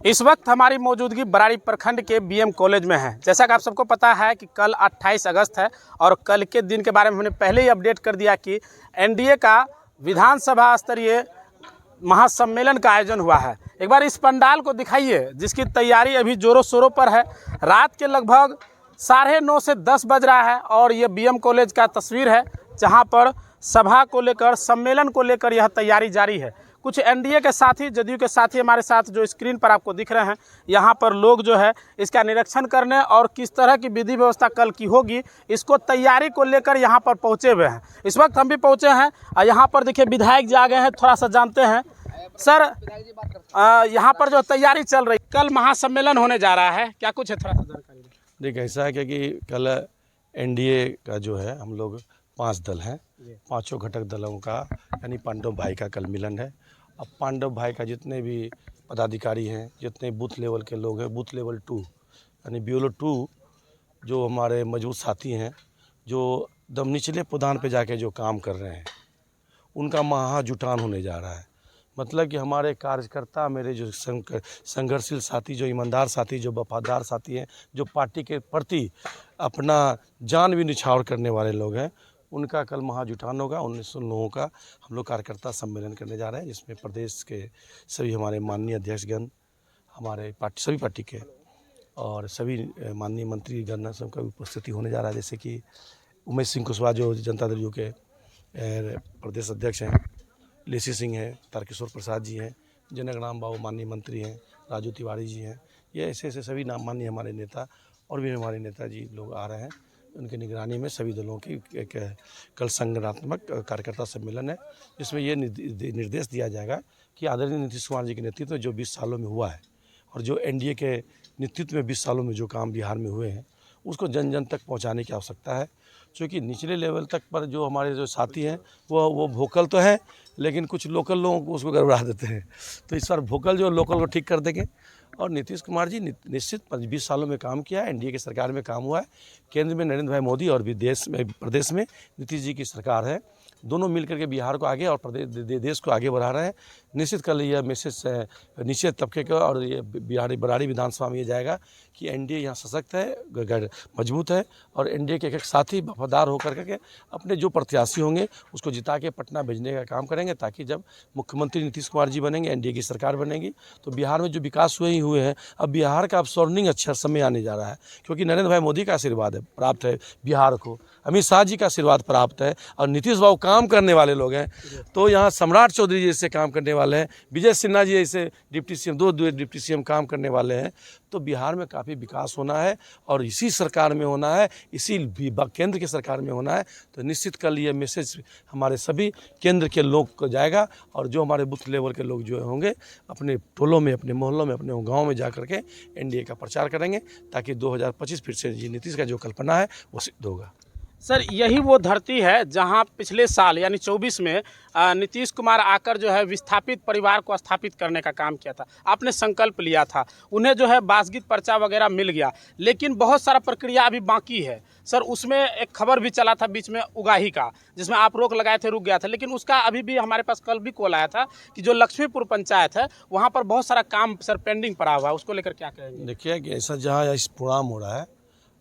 इस वक्त हमारी मौजूदगी बराड़ी प्रखंड के बीएम कॉलेज में है। जैसा कि आप सबको पता है कि कल 28 अगस्त है और कल के दिन के बारे में हमने पहले ही अपडेट कर दिया कि एनडीए का विधानसभा स्तरीय महासम्मेलन का आयोजन हुआ है। एक बार इस पंडाल को दिखाइए जिसकी तैयारी अभी जोरों शोरों पर है। रात के लगभग 9:30 से 10 बज रहा है और ये बीएम कॉलेज का तस्वीर है जहाँ पर सभा को लेकर, सम्मेलन को लेकर यह तैयारी जारी है। कुछ एनडीए के साथी, जदयू के साथी हमारे साथ जो स्क्रीन पर आपको दिख रहे हैं, यहाँ पर लोग जो है इसका निरीक्षण करने और किस तरह की विधि व्यवस्था कल की होगी इसको तैयारी को लेकर यहाँ पर पहुँचे हुए हैं। इस वक्त हम भी पहुँचे हैं और यहाँ पर देखिए विधायक जी आ गए हैं, थोड़ा सा जानते हैं। सर, यहाँ पर जो तैयारी चल रही, कल महासम्मेलन होने जा रहा है, क्या कुछ है, थोड़ा सा जानकारी दें। देखिए, ऐसा है कि कल एनडीए का जो है हम लोग 5 दल हैं, 5 घटक दलों का यानी पांडव भाई का कल मिलन है। अब पांडव भाई का जितने भी पदाधिकारी हैं, जितने बूथ लेवल के लोग हैं, बूथ लेवल 2 यानी BLO 2 जो हमारे मजबूत साथी हैं, जो दम निचले पुदान पे जाके जो काम कर रहे हैं, उनका महाजुटान होने जा रहा है। मतलब कि हमारे कार्यकर्ता, मेरे जो संघर्षशील साथी, जो ईमानदार साथी, जो वफादार साथी हैं, जो पार्टी के प्रति अपना जान भी निछावर करने वाले लोग हैं, उनका कल महाजुटान होगा। 1900 लोगों का हम लोग कार्यकर्ता सम्मेलन करने जा रहे हैं, जिसमें प्रदेश के सभी हमारे माननीय अध्यक्षगण, हमारे पार्टी सभी पार्टी के और सभी माननीय मंत्रीगण सबका उपस्थिति होने जा रहा है। जैसे कि उमेश सिंह कुशवाहा जो जनता दल यू के प्रदेश अध्यक्ष हैं, लेसी सिंह हैं, तारकिशोर प्रसाद जी हैं, जनक बाबू माननीय मंत्री हैं, राजू तिवारी जी हैं, ये ऐसे सभी नाम माननीय हमारे नेता और भी हमारे नेताजी लोग आ रहे हैं। उनकी निगरानी में सभी दलों की एक कल संगठनात्मक कार्यकर्ता सम्मेलन है, जिसमें ये निर्देश दिया जाएगा कि आदरणीय नीतीश कुमार जी के नेतृत्व में जो 20 सालों में हुआ है और जो एनडीए के नेतृत्व में 20 सालों में जो काम बिहार में हुए हैं, उसको जन जन तक पहुंचाने की आवश्यकता है। क्योंकि निचले लेवल तक पर जो हमारे जो साथी हैं वो वोकल तो हैं, लेकिन कुछ लोकल लोगों को उसको गड़बड़ा देते हैं। तो इस बार वोकल जो लोकल को ठीक कर देंगे। और नीतीश कुमार जी निश्चित 20 सालों में काम किया है, एनडीए की सरकार में काम हुआ है। केंद्र में नरेंद्र भाई मोदी और प्रदेश में नीतीश जी की सरकार है। दोनों मिलकर के बिहार को आगे और देश को आगे बढ़ा रहे हैं। निश्चित कल यह मैसेज निश्चित तबके का और ये बराड़ी विधानसभा में ये जाएगा कि एनडीए यहाँ सशक्त है, मजबूत है और एनडीए के एक साथी वफादार होकर के अपने जो प्रत्याशी होंगे उसको जिता के पटना भेजने का काम करेंगे, ताकि जब मुख्यमंत्री नीतीश कुमार जी बनेंगे, एनडीए की सरकार बनेगी, तो बिहार में जो विकास हुए हैं, अब बिहार का अब स्वर्णिम अच्छा समय आने जा रहा है। क्योंकि नरेंद्र भाई मोदी का आशीर्वाद है प्राप्त है बिहार को, अमित शाह जी का आशीर्वाद प्राप्त है और नीतीश बाबू काम करने वाले लोग हैं। तो यहाँ सम्राट चौधरी जी ऐसे काम करने वाले हैं, विजय सिन्हा जी ऐसे डिप्टी सीएम, दो डिप्टी सीएम काम करने वाले हैं। तो बिहार में काफ़ी विकास होना है और इसी सरकार में होना है, इसी केंद्र की सरकार में होना है। तो निश्चित कल ये मैसेज हमारे सभी केंद्र के लोग को जाएगा और जो हमारे बूथ लेवल के लोग जो होंगे अपने टोलों में, अपने मोहल्लों में, अपने गाँव में जा करके एनडीए का प्रचार करेंगे, ताकि 2025 फिर से ये नीतीश का जो कल्पना है वो सिद्ध होगा। सर, यही वो धरती है जहां पिछले साल यानी 24 में नीतीश कुमार आकर जो है विस्थापित परिवार को स्थापित करने का काम किया था। आपने संकल्प लिया था, उन्हें जो है बासगीत पर्चा वगैरह मिल गया, लेकिन बहुत सारा प्रक्रिया अभी बाकी है। सर, उसमें एक खबर भी चला था बीच में उगाही का, जिसमें आप रोक लगाए थे, रुक गया था, लेकिन उसका अभी भी हमारे पास कल भी कॉल आया था कि जो लक्ष्मीपुर पंचायत है वहाँ पर बहुत सारा काम सर पेंडिंग पड़ा हुआ है, उसको लेकर क्या कहेंगे? देखिए कि ऐसा जहाँ इस प्रोग्राम हो रहा है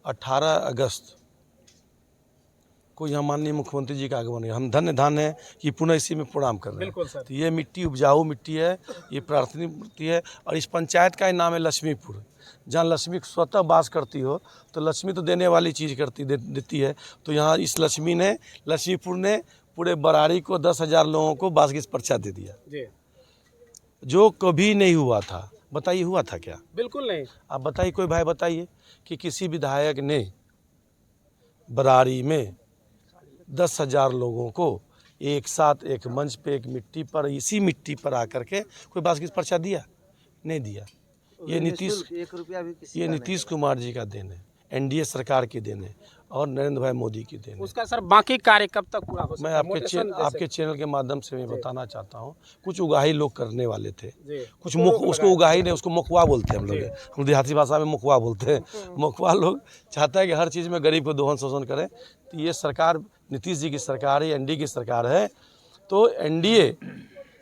18 अगस्त को यहाँ माननीय मुख्यमंत्री जी का आगमन है। हम धन्य है कि पुनः इसी में प्रोग्राम कर रहे हैं। बिल्कुल सर। तो ये मिट्टी उपजाऊ मिट्टी है, ये प्रार्थनिक मिट्टी है और इस पंचायत का ही नाम है लक्ष्मीपुर। जहाँ लक्ष्मी स्वतः वास करती हो तो लक्ष्मी तो देने वाली चीज़ देती है। तो यहाँ इस लक्ष्मीपुर ने पूरे बराड़ी को 10,000 लोगों को बासगीत पर्चा दे दिया जी, जो कभी नहीं हुआ था। बताइए हुआ था क्या? बिल्कुल नहीं। आप बताइए, कोई भाई बताइए कि किसी विधायक ने बराड़ी में 10,000 लोगों को एक साथ एक मंच पे एक मिट्टी पर, इसी मिट्टी पर आकर के कोई बासगीत पर्चा दिया? नहीं दिया। ये नीतीश कुमार जी का देन है, एनडीए सरकार की देन है और नरेंद्र भाई मोदी की देन है। उसका सर बाकी कार्य कब तक पूरा हो सकता है? मैं आपके चैनल के माध्यम से मैं बताना चाहता हूँ, कुछ उगाही लोग करने वाले थे, कुछ उसको उगाही नहीं, उसको मुखवा बोलते हैं हम लोग, हम देहाती भाषा में मुखवा बोलते हैं। मुखवा लोग चाहता है कि हर चीज़ में गरीब को दोहन शोषण करें। तो ये सरकार नीतीश जी की सरकार है, एनडीए की सरकार है। तो एनडीए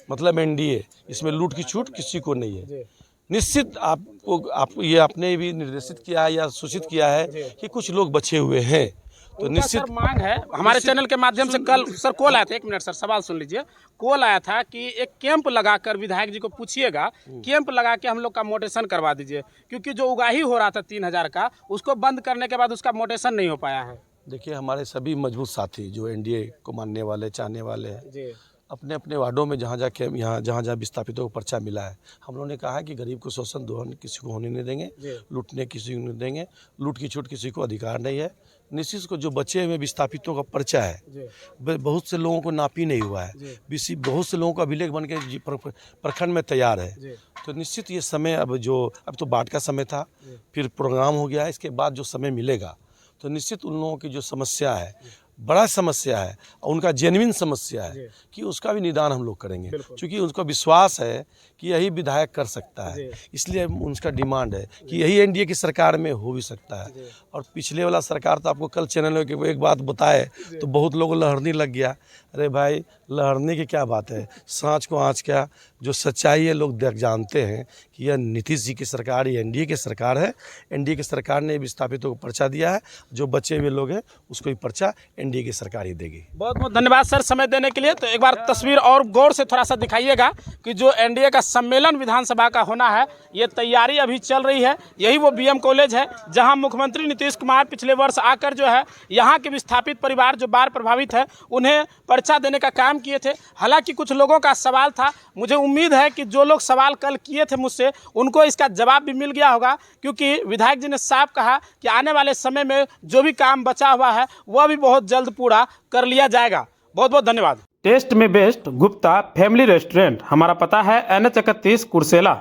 मतलब एनडीए, इसमें लूट की छूट किसी को नहीं है। निश्चित आप ये आपने भी निर्देशित किया है या सूचित किया है कि कुछ लोग बचे हुए हैं, तो निश्चित सर मांग है हमारे चैनल के माध्यम से। कल सर कॉल आया था, 1 मिनट सर सवाल सुन लीजिए। कॉल आया था कि एक कैंप लगाकर विधायक जी को पूछिएगा, कैंप लगा के हम लोग का मोटेशन करवा दीजिए, क्योंकि जो उगाही हो रहा था 3000 का, उसको बंद करने के बाद उसका मोटेशन नहीं हो पाया है। देखिए, हमारे सभी मजबूत साथी जो एनडीए को मानने वाले, चाहने वाले हैं, जी अपने अपने वार्डों में जहाँ विस्थापितों को पर्चा मिला है, हम लोगों ने कहा है कि गरीब को शोषण दोहन किसी को होने नहीं देंगे, लूटने किसी को नहीं देंगे, लूट की छूट किसी को अधिकार नहीं है। निश्चित को जो बचे हुए विस्थापितों का पर्चा है, बहुत से लोगों को नापी नहीं हुआ है, बहुत से लोगों का अभिलेख बन के प्रखंड में तैयार है। तो निश्चित ये समय अब तो बाढ़ का समय था, फिर प्रोग्राम हो गया है, इसके बाद जो समय मिलेगा तो निश्चित उन लोगों की जो समस्या है, बड़ा समस्या है और उनका जेन्युइन समस्या है कि उसका भी निदान हम लोग करेंगे, क्योंकि उनको विश्वास है कि यही विधायक कर सकता है। इसलिए उनका डिमांड है कि यही एनडीए की सरकार में हो भी सकता है। और पिछले वाला सरकार तो आपको कल चैनल में एक बात बताए तो बहुत लोग लहरने लग गया। अरे भाई, लहरने की क्या बात है, सांच को आँच क्या, जो सच्चाई है लोग जानते हैं कि यह नीतीश जी की सरकार, ये एनडीए की सरकार है। एनडीए की सरकार ने विस्थापितों को पर्चा दिया है, जो बचे हुए लोग हैं उसको भी पर्चा एनडीए की सरकार ही देगी। बहुत बहुत धन्यवाद सर समय देने के लिए। तो एक बार तस्वीर और गौर से थोड़ा सा दिखाइएगा कि जो एनडीए का सम्मेलन विधानसभा का होना है, ये तैयारी अभी चल रही है। यही वो बीएम कॉलेज है जहां मुख्यमंत्री नीतीश कुमार पिछले वर्ष आकर जो है यहाँ के विस्थापित परिवार जो बाढ़ प्रभावित है उन्हें पर्चा देने का काम किए थे। हालांकि कुछ लोगों का सवाल था, मुझे उम्मीद है कि जो लोग सवाल कल किए थे मुझसे, उनको इसका जवाब भी मिल गया होगा, क्योंकि विधायक जी ने साफ कहा कि आने वाले समय में जो भी काम बचा हुआ है वह भी बहुत जल्द पूरा कर लिया जाएगा। बहुत बहुत धन्यवाद। टेस्ट में बेस्ट गुप्ता फैमिली रेस्टोरेंट, हमारा पता है NH 31 कुर्सेला।